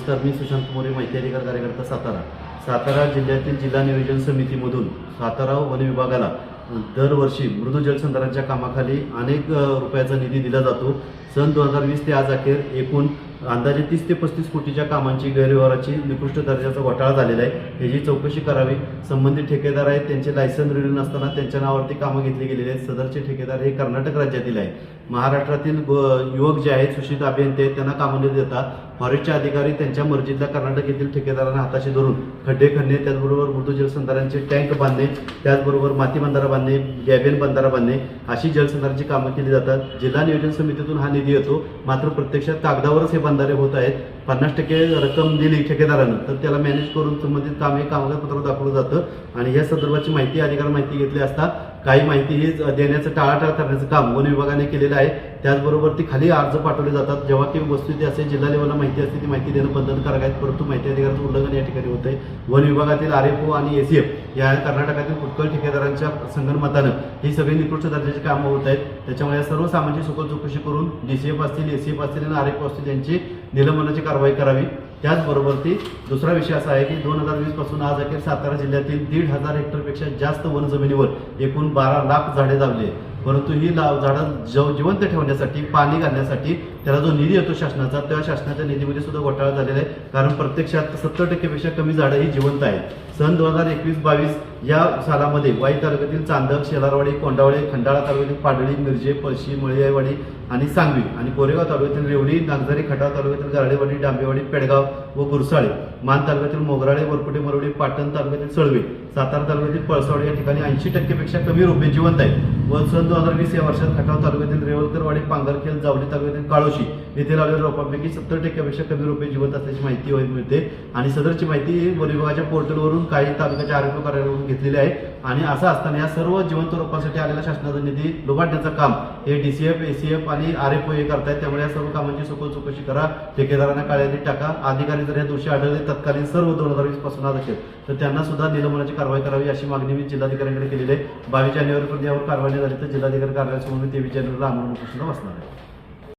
नमस्कार, मी सुशांत मोरे, माहिती अधिकार कार्यकर्ता, सातारा जिल्ह्यातील जिल्हा नियोजन समितीमधून सातारा वन विभागाला दरवर्षी मृदू जलसंधारणाच्या कामाखाली अनेक रुपयाचा निधी दिला जातो। सन 2020 ते आज अखेर एकूण अंदाजे 30 ते 35 कोटीच्या कामांची गैरव्यवहाराची निकृष्ट दर्जाचा घोटाळा झालेला आहे। याची चौकशी करावी। संबंधित ठेकेदार आहेत, त्यांचे लायसन रिन्यू नसताना त्यांच्या नावावरती कामं घेतली गेलेली आहेत। सदरचे ठेकेदार हे कर्नाटक राज्यातील आहे। महाराष्ट्रातील युवक जे आहेत, सुशिक्षित अभियंते आहेत, त्यांना कामं न देता फॉरेस्टचे अधिकारी त्यांच्या मर्जीतल्या कर्नाटक येथील ठेकेदारांना हाताशी धरून खड्डे खणणे, त्याचबरोबर मृदू जलसंधारणाचे टँक बांधणे, त्याचबरोबर माती बंधारा बांधणे, गॅबिन बंधारा बांधणे अशी जलसंधारणाची कामं केली जातात। जिल्हा नियोजन समितीतून हा निधी येतो, मात्र प्रत्यक्षात कागदावरच हे बंधारे होत आहेत। 50% रक्कम दिली ठेकेदारानं तर त्याला मॅनेज करून संबंधित काम हे कागदपत्र दाखवलं जातं आणि या संदर्भाची माहिती अधिकाऱ्यांना माहिती घेतली असता काही माहिती ही देण्याचं टाळाटाळ करण्याचं काम वन विभागाने केलेलं आहे। त्याचबरोबर ती खाली अर्ज पाठवले जातात। जेव्हा की वस्तुस्थिती असे जिल्हा लेवलला माहिती असते ती माहिती देणं बंधनकारक आहे, परंतु माहिती अधिकाराचं उल्लंघन या ठिकाणी होत आहे। वन विभागातील RFO आणि ACF या कर्नाटकातील फुटकळ ठेकेदारांच्या संगनमतानं ही सगळी निकृष्ट दर्जाची कामं होत आहेत। त्याच्यामुळे या सर्व कामांची सखोल चौकशी करून DCF असतील, ACF असतील आणि RFO असतील यांची निलंबनाची कारवाई करावी। त्याचबरोबर ती दुसरा विषय असा आहे की 2020 पासून आज अखेर सातारा जिल्ह्यातील 1,500 हेक्टरपेक्षा जास्त वन जमिनीवर एकूण 12 लाख झाडे लावली, परंतु ही झाडं जिवंत ठेवण्यासाठी, पाणी घालण्यासाठी त्याला जो निधी येतो शासनाचा, त्या शासनाच्या निधीमध्ये सुद्धा घोटाळा झालेला आहे। कारण प्रत्यक्षात 70% पेक्षा कमी झाडं ही जिवंत आहेत। सन 2021-22 या सालामध्ये वाई तालुक्यातील चांदक, शेलारवाडी, कोंडावळे, खंडाळा तालुक्यातील पाडळी, मिरजे, पळशी, मळियावाडी आणि सांगवी आणि कोरेगाव तालुक्यातील रेवडी, नागझरी, खटाव तालुक्यातील गारडेवाडी, डांबेवाडी, पेडगाव व गुरसाळे, मान तालुक्यातील मोगराळे, वरपुटे, मरवडी, पाटण तालुक्यातील सळवे, सातारा तालुक्यातील पळसावडी या ठिकाणी 80% पेक्षा कमी रोपे जिवंत आहेत। व सन 2020 या वर्षात खटाव तालुक्यातील रेवलकरवाडी, पांगरखेल, जावली तालुक्यातील काळोशी येथे लावलेल्या रोपांपैकी 70% पेक्षा कमी रोपे जिवंत असल्याची माहिती मिळते आणि सदरची माहिती वन विभागाच्या पोर्टलवरून काही तालुक्याच्या RFO कार्यालयावरून घेतलेली आहे। आणि असं असताना या सर्व जिवंत रोपांसाठी आलेल्या शासनाचा निधी लुबाडण्याचं काम हे DCF, ACF आणि RFO हे करतायत। त्यामुळे या सर्व कामांची सखोल चौकशी करा, ठेकेदारांना काळ्यादी टाका। अधिकारी जर या दोषी आढळले तत्कालीन सर्व 2020 पासून आज अखेर तर त्यांना सुद्धा निलंबनाची कारवाई करावी अशी मागणी मी जिल्हाधिकाऱ्यांकडे केलेली आहे। 22 जानेवारीपर्यंत यावर कारवाई झाली तर जिल्हाधिकारी कार्यालयासमोर 23 जानेवारीला आमरण उपोषणाला बसणार आहे।